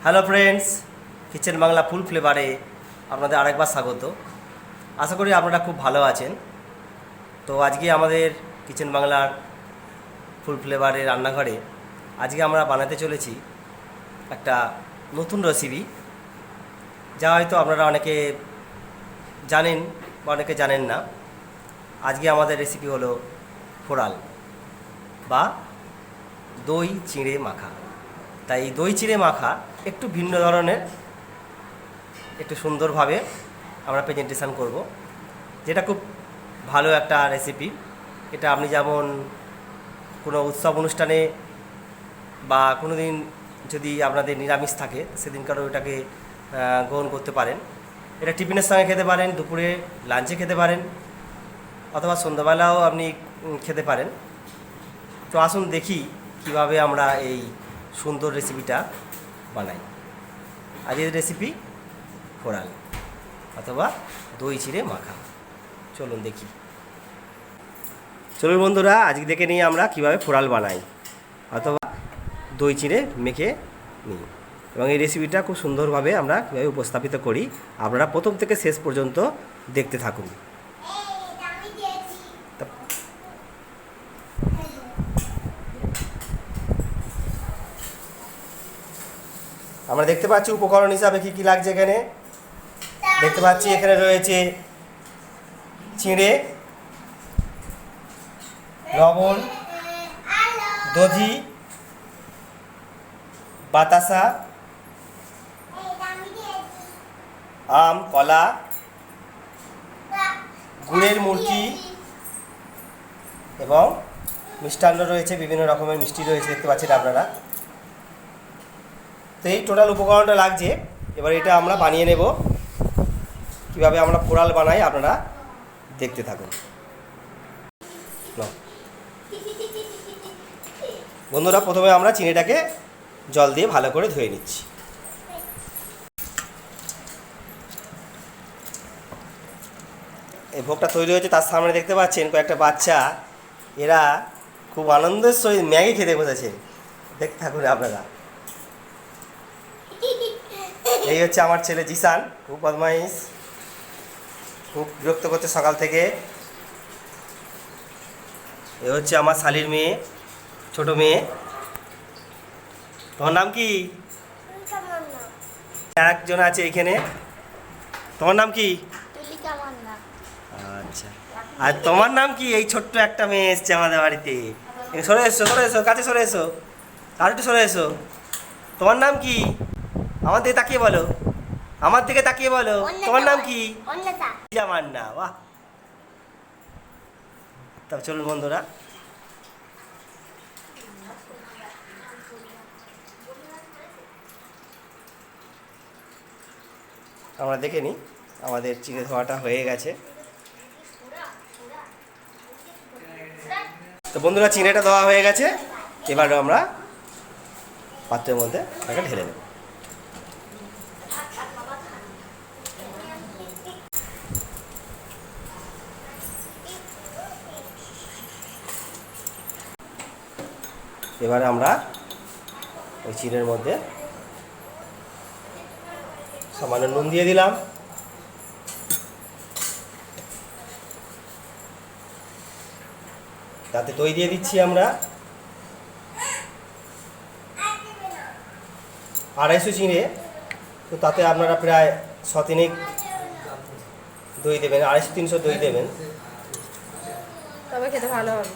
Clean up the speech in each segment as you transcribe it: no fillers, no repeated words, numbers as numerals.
Hello friends, kitchen Bangla ফুল ফ্লেভারে আপনাদের আরেকবার স্বাগত। আশা করি আপনারা খুব ভালো আছেন। তো আজকে আমাদের কিচেন বাংলার ফুল ফ্লেভারের রান্নাঘরে আজকে আমরা বানাতে চলেছি একটা নতুন রেসিপি, যা হয়তো আপনারা অনেকে জানেন বা অনেকে জানেন না। আজকে আমাদের রেসিপি হলো ফোড়াল বা দই চিঁড়ে মাখা। তাই এই দই চিঁড়ে মাখা একটু ভিন্ন ধরনের, একটু সুন্দরভাবে আমরা প্রেজেন্টেশন করব, যেটা খুব ভালো একটা রেসিপি। এটা আপনি যেমন কোনো উৎসব অনুষ্ঠানে বা কোনো দিন যদি আপনাদের নিরামিষ থাকে সেদিনকারও এটাকে গ্রহণ করতে পারেন। এটা টিফিনের সঙ্গে খেতে পারেন, দুপুরে লাঞ্চে খেতে পারেন, অথবা সন্ধ্যাবেলাও আপনি খেতে পারেন। তো আসুন দেখি কিভাবে আমরা এই সুন্দর রেসিপিটা বানাই। আজকের রেসিপি ফোড়াল অথবা দই চিঁড়ে মাখা। চলুন দেখি। চলুন বন্ধুরা, আজকে দেখে নিই আমরা কিভাবে ফোড়াল বানাই অথবা দই চিঁড়ে মেখে নিই, এবং এই রেসিপিটা খুব সুন্দরভাবে আমরা কীভাবে উপস্থাপিত করি। আপনারা প্রথম থেকে শেষ পর্যন্ত দেখতে থাকুন। আমরা দেখতে পাচ্ছি উপকরণ হিসাবে কি কি লাগছে। এখানে দেখতে পাচ্ছি এখানে রয়েছে চিঁড়ে, লবণ, দধি, বাতাসা, আম, কলা, গুড়ের মুরকি এবং মিষ্টান্ন রয়েছে, বিভিন্ন রকমের মিষ্টি রয়েছে, দেখতে পাচ্ছেন আপনারা। তো এই টোটাল উপকরণটা লাগছে। এবার এটা আমরা বানিয়ে নেব। কিভাবে আমরা ফোড়াল বানাই আপনারা দেখতে থাকুন। বন্ধুরা, প্রথমে আমরা চিনিটাকে জল দিয়ে ভালো করে ধুয়ে নিচ্ছি। এই ভোগটা তৈরি হয়েছে, তার সামনে দেখতে পাচ্ছেন কয়েকটা বাচ্চা, এরা খুব আনন্দের সহিত ম্যাগি খেতে বসেছে। দেখতে থাকুন আপনারা। এই হচ্ছে আমার ছেলে জিসান, খুব বদমাইশ, খুব বিরক্ত করছে সকাল থেকে। এ হচ্ছে আমার শালির মেয়ে, ছোট মেয়ে। তোমার নাম কি? একজন আছে এখানে। তোমার নাম কি? আচ্ছা, আর তোমার নাম কি? এই ছোট্ট একটা মেয়ে এসছে আমাদের বাড়িতে। সরে এসো, সরে এসো, কাছে সরে এসো, আর একটু সরে এসো। তোমার নাম কি? আমার দিকে তাকিয়ে বলো, আমার দিকে তাকিয়ে বলো, তোমার নাম কি? আমার না। বাহ। তবে চলুন বন্ধুরা, আমরা দেখে নিই। আমাদের চিড়ে ধোয়াটা হয়ে গেছে। তো বন্ধুরা, চিড়েটা ধোয়া হয়ে গেছে। এবার আমরা পাত্রের মধ্যে এটাকে ঢেলে দেব। এবারে আমরা ওই চিড়ের মধ্যে সামান্য নুন দিয়ে দিলাম, তাতে দই দিয়ে দিচ্ছি আমরা 250 চিঁড়ে। তো তাতে আপনারা প্রায় 100-3 দই দেবেন, 250-300 দই দেবেন, তবে খেতে ভালো হবে।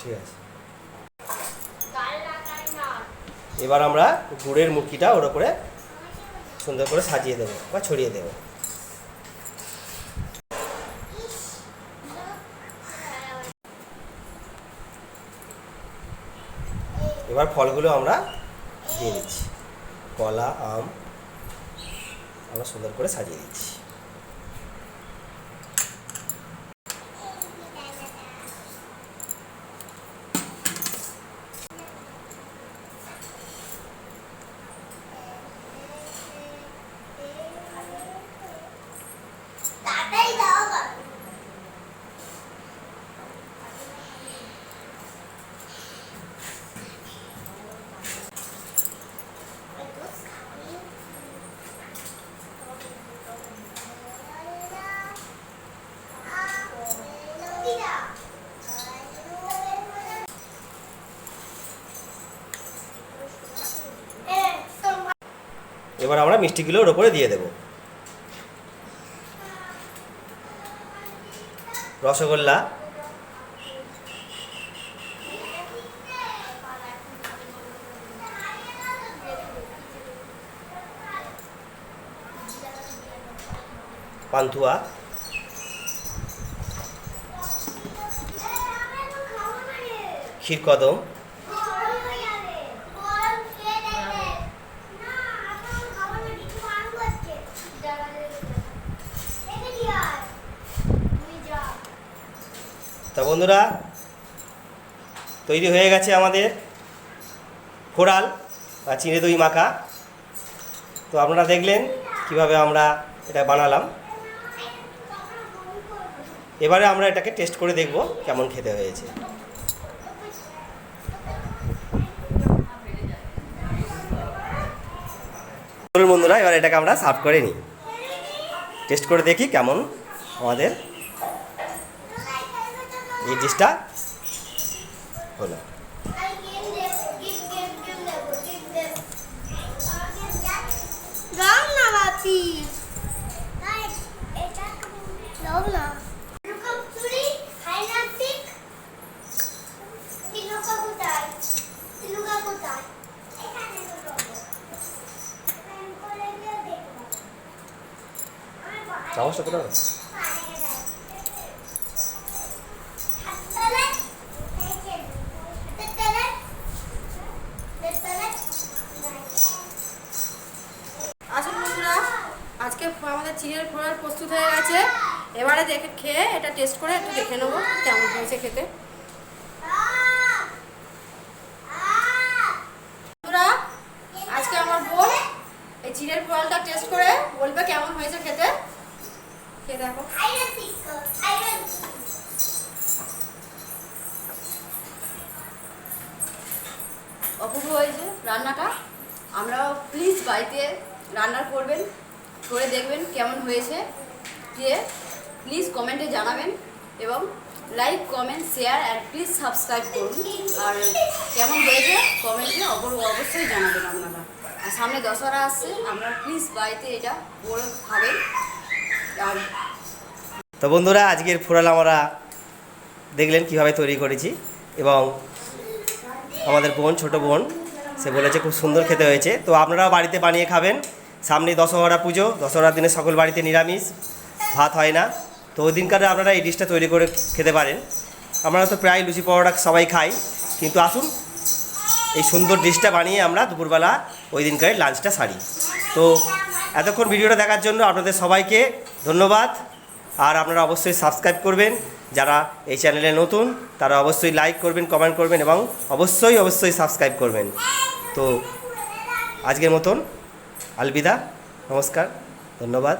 ঠিক আছে। এবার আমরা গুড়ের মুরকিটা ওর উপরে সুন্দর করে সাজিয়ে দেবো বা ছড়িয়ে দেবো। এবার ফলগুলো আমরা দিয়ে দিচ্ছি, কলা, আম আমরা সুন্দর করে সাজিয়ে দিচ্ছি। এবার আমরা মিষ্টিগুলো ওর উপরে দিয়ে দেব। রসগোল্লা, পান্তুয়া, ক্ষীরকদম, তা বন্ধুরা তৈরি হয়ে গেছে আমাদের ফোড়াল বা চিড়ে দই মাখা। তো আপনারা দেখলেন কিভাবে আমরা এটা বানালাম। এবারে আমরা এটাকে টেস্ট করে দেখব কেমন খেতে হয়েছে। চলুন বন্ধুরা, এবার এটাকে আমরা সার্ভ করে নিই, টেস্ট করে দেখি কেমন আমাদের এই ডিশটা হলো। চামচটা কোথায়? আসুন বন্ধুরা, আজকে আমাদের চিড়ের ফোড়ার প্রস্তুত হয়ে গেছে। এবারে দেখে খেয়ে এটা টেস্ট করে একটু দেখে নেবো কেমন হয়েছে খেতে। বন্ধুরা, আজকে আমার বোন এই চিড়ের ফোড়ালটা টেস্ট করে বলবে কেমন হয়েছে খেতে। খেয়ে দেখো। অপূর্ব হয়েছে রান্নাটা। আমরাও প্লিজ বাড়িতে রান্না করবেন, করে দেখবেন কেমন হয়েছে, দিয়ে প্লিজ কমেন্টে জানাবেন এবং like, comment, share and please subscribe করুন। আর কেমন হয়েছে কমেন্টে অবশ্যই জানাবেন আপনারা। আর সামনে দশহরা আসছে, আপনারা প্লিজ বাড়িতে এটা করে খাবেন। আর তো বন্ধুরা, আজকের ফোড়াল আমরা দেখলেন কিভাবে তৈরি করেছি এবং আমাদের বোন, ছোট বোন, সে বলেছে খুব সুন্দর খেতে হয়েছে। তো আপনারাও বাড়িতে বানিয়ে খাবেন। সামনে দশহরা পুজো, দশহরার দিনে সকল বাড়িতে নিরামিষ, ভাত হয় না। তো ওই দিনকারে আপনারা এই ডিশটা তৈরি করে খেতে পারেন। আমরা তো প্রায় লুচি পরোটা সবাই খাই, কিন্তু আসুন এই সুন্দর ডিশটা বানিয়ে আমরা দুপুরবেলা ওই দিনকার লাঞ্চটা সারি। তো এতক্ষণ ভিডিওটা দেখার জন্য আপনাদের সবাইকে ধন্যবাদ। আর আপনারা অবশ্যই সাবস্ক্রাইব করবেন, যারা এই চ্যানেলে নতুন তারা অবশ্যই লাইক করবেন, কমেন্ট করবেন এবং অবশ্যই সাবস্ক্রাইব করবেন। তো আজকের মতন আলবিদা, নমস্কার, ধন্যবাদ।